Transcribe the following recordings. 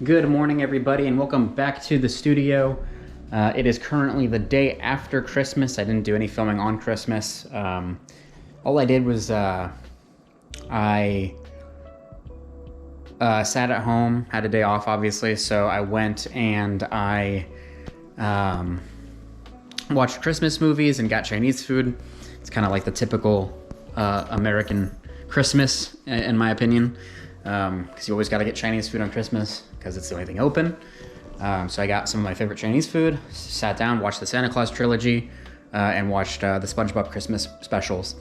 Good morning, everybody, and welcome back to the studio. It is currently the day after Christmas. I didn't do any filming on Christmas. All I did was I sat at home, had a day off, obviously, so I went and I watched Christmas movies and got Chinese food. It's kind of like the typical American Christmas, in my opinion, because you always got to get Chinese food on Christmas because it's the only thing open. So I got some of my favorite Chinese food, sat down, watched the Santa Claus trilogy, and watched the SpongeBob Christmas specials.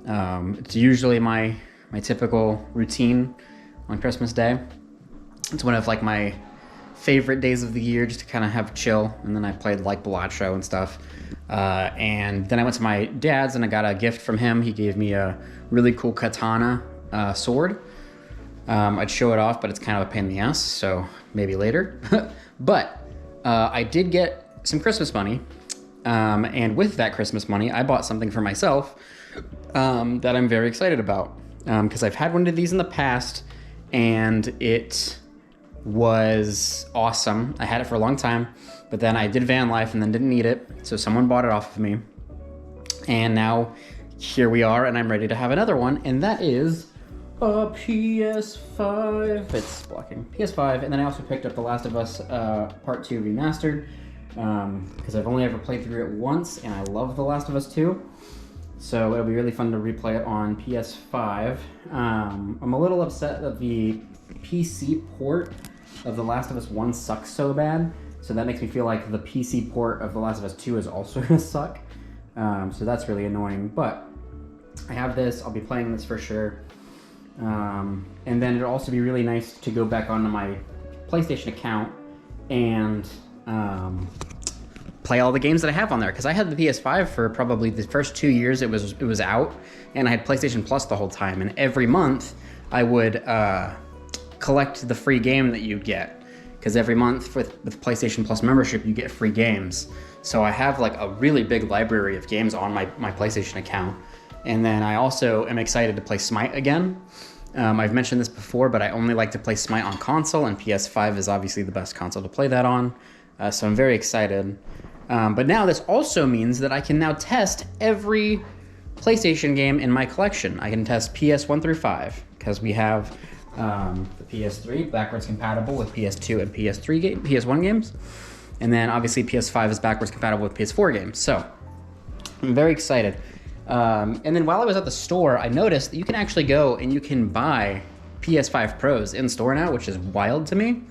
It's usually my typical routine on Christmas Day. It's one of like my favorite days of the year, just to kind of have chill. And then I played like Bellagio and stuff. And then I went to my dad's and I got a gift from him. He gave me a really cool katana sword. I'd show it off, but it's kind of a pain in the ass, so maybe later. But I did get some Christmas money, and with that Christmas money, I bought something for myself that I'm very excited about, because I've had one of these in the past, and it was awesome. I had it for a long time, but then I did van life and then didn't need it, so someone bought it off of me, and now here we are, and I'm ready to have another one, and that is a PS5. It's blocking. PS5, and then I also picked up The Last of Us Part 2 Remastered, because I've only ever played through it once, and I love The Last of Us 2, so it'll be really fun to replay it on PS5. I'm a little upset that the PC port of The Last of Us 1 sucks so bad, so that makes me feel like the PC port of The Last of Us 2 is also going to suck, so that's really annoying, but I have this. I'll be playing this for sure. And then it'll also be really nice to go back onto my PlayStation account and play all the games that I have on there, because I had the PS5 for probably the first 2 years it was out, and I had PlayStation Plus the whole time, and every month I would collect the free game that you'd get, because every month with PlayStation Plus membership you get free games. So I have like a really big library of games on my PlayStation account. And then I also am excited to play Smite again. I've mentioned this before, but I only like to play Smite on console, and PS5 is obviously the best console to play that on. So I'm very excited. But now this also means that I can now test every PlayStation game in my collection. I can test PS1 through 5, because we have the PS3 backwards compatible with PS2 and PS1 games. And then obviously PS5 is backwards compatible with PS4 games. So I'm very excited. And then while I was at the store, I noticed that you can actually go and you can buy PS5 Pros in store now, which is wild to me,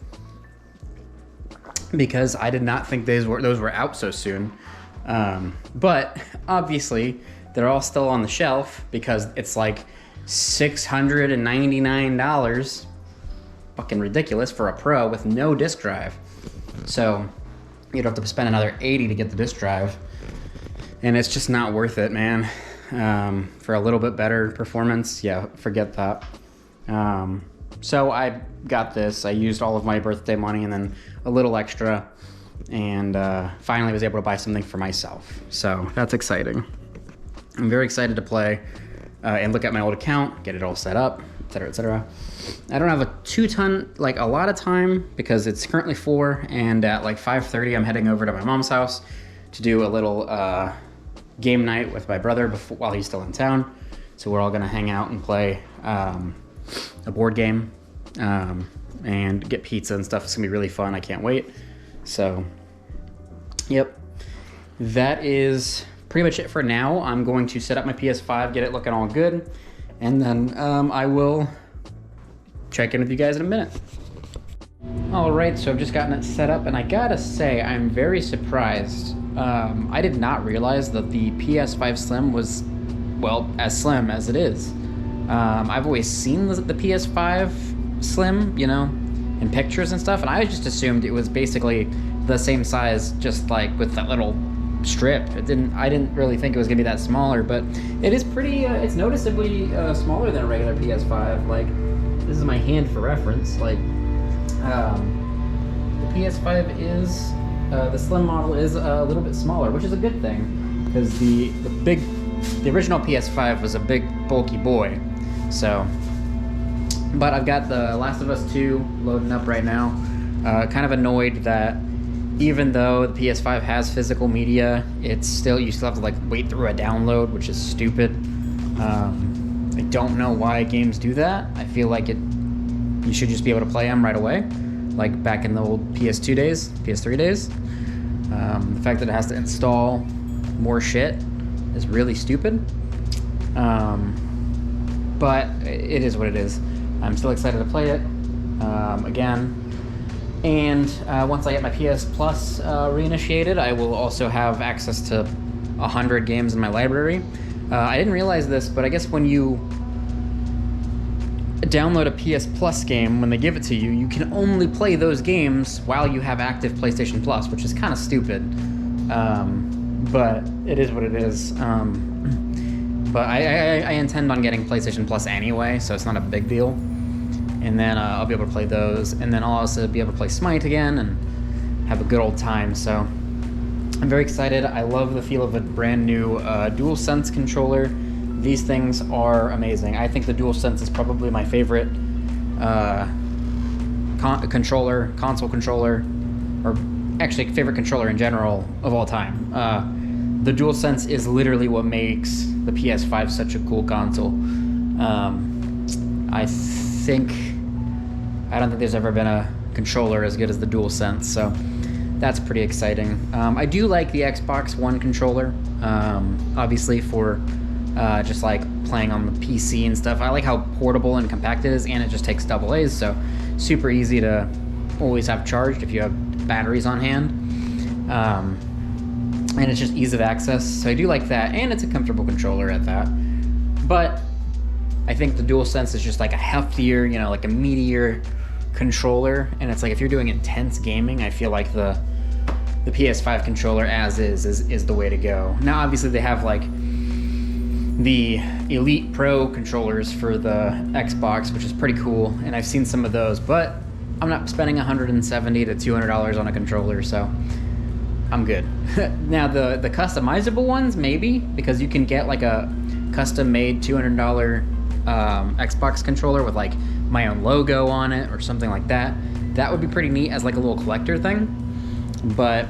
because I did not think those were out so soon. But obviously they're all still on the shelf because it's like $699, fucking ridiculous for a Pro with no disc drive. So you'd have to spend another $80 to get the disc drive. And it's just not worth it, man. For a little bit better performance, yeah, forget that. So I got this. I used all of my birthday money and then a little extra, and finally was able to buy something for myself. So that's exciting. I'm very excited to play and look at my old account, get it all set up, etc., etc. I don't have a lot of time because it's currently 4, and at like 5:30 I'm heading over to my mom's house to do a little game night with my brother while he's still in town. So we're all gonna hang out and play a board game and get pizza and stuff. It's gonna be really fun. I can't wait. So, yep, that is pretty much it for now. I'm going to set up my PS5, get it looking all good, and then I will check in with you guys in a minute. All right, so I've just gotten it set up, and I gotta say, I'm very surprised. I did not realize that the PS5 Slim was, well, as slim as it is. I've always seen the PS5 Slim, you know, in pictures and stuff, and I just assumed it was basically the same size, just like with that little strip. I didn't really think it was gonna be that smaller, but it is pretty, it's noticeably smaller than a regular PS5. Like, this is my hand for reference. Like, the PS5 is, the Slim model is a little bit smaller, which is a good thing, because the original PS5 was a big, bulky boy. So, but I've got The Last of Us 2 loading up right now. Kind of annoyed that even though the PS5 has physical media, you still have to like wait through a download, which is stupid. I don't know why games do that. I feel like you should just be able to play them right away, like back in the old PS2 days, PS3 days. The fact that it has to install more shit is really stupid. But it is what it is. I'm still excited to play it again. And once I get my PS Plus reinitiated, I will also have access to 100 games in my library. I didn't realize this, but I guess when you download a PS Plus game, when they give it to you, you can only play those games while you have active PlayStation Plus, which is kind of stupid. But it is what it is. But I intend on getting PlayStation Plus anyway, so it's not a big deal. And then I'll be able to play those, and then I'll also be able to play Smite again and have a good old time. So I'm very excited. I love the feel of a brand new DualSense controller. These things are amazing. I think the DualSense is probably my favorite console controller, or actually favorite controller in general of all time. The DualSense is literally what makes the PS5 such a cool console. I don't think there's ever been a controller as good as the DualSense, so that's pretty exciting. I do like the Xbox One controller, obviously for just like playing on the PC and stuff. I like how portable and compact it is, and it just takes AA's, so super easy to always have charged if you have batteries on hand. And it's just ease of access, so I do like that, and it's a comfortable controller at that. But I think the DualSense is just like a heftier, like a meatier controller, and it's like if you're doing intense gaming, I feel like the PS5 controller as is the way to go. Now obviously they have like the Elite Pro controllers for the Xbox, which is pretty cool, and I've seen some of those, but I'm not spending $170 to $200 on a controller, so I'm good. Now the customizable ones, maybe, because you can get like a custom-made $200 Xbox controller with like my own logo on it or something like that. That would be pretty neat as like a little collector thing, but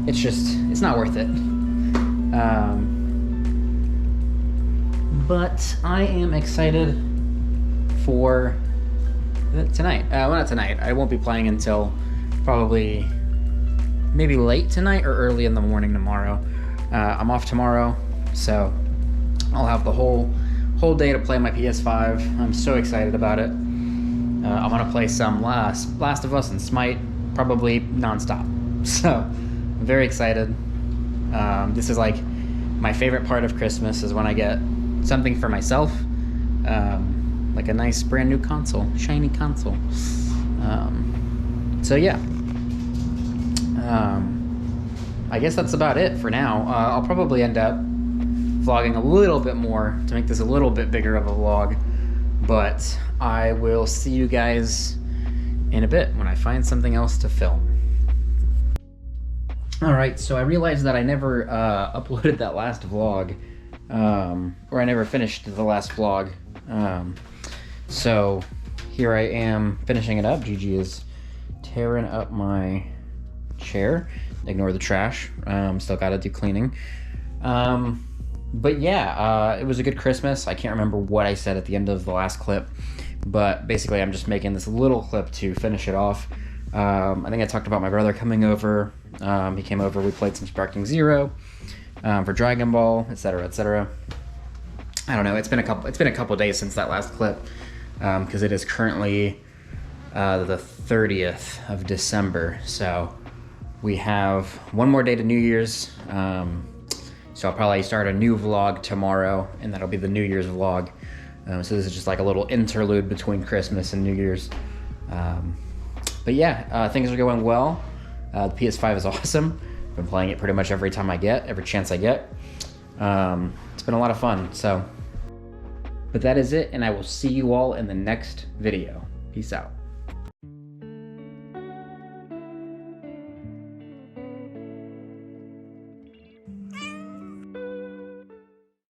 it's not worth it. But I am excited for tonight. Well, not tonight. I won't be playing until probably maybe late tonight or early in the morning tomorrow. I'm off tomorrow, so I'll have the whole day to play my PS5. I'm so excited about it. I'm gonna play some Last of Us and Smite, probably nonstop. So I'm very excited. This is like my favorite part of Christmas, is when I get something for myself, like a nice brand new console, shiny console. So yeah. I guess that's about it for now. I'll probably end up vlogging a little bit more to make this a little bit bigger of a vlog, but I will see you guys in a bit when I find something else to film. Alright, so I realized that I never uploaded that last vlog, or I never finished the last vlog. So here I am finishing it up. Gigi is tearing up my chair. Ignore the trash. Still gotta do cleaning. But yeah, it was a good Christmas. I can't remember what I said at the end of the last clip, but basically I'm just making this little clip to finish it off. I think I talked about my brother coming over. He came over, we played some Sparking Zero for Dragon Ball, etc., etc. I don't know, it's been a couple days since that last clip, because it is currently the 30th of December, so we have one more day to New Year's. So I'll probably start a new vlog tomorrow, and that'll be the New Year's vlog. So this is just like a little interlude between Christmas and New Year's. But yeah, things are going well. The PS5 is awesome. I've been playing it pretty much every chance I get. It's been a lot of fun, so. But that is it, and I will see you all in the next video. Peace out.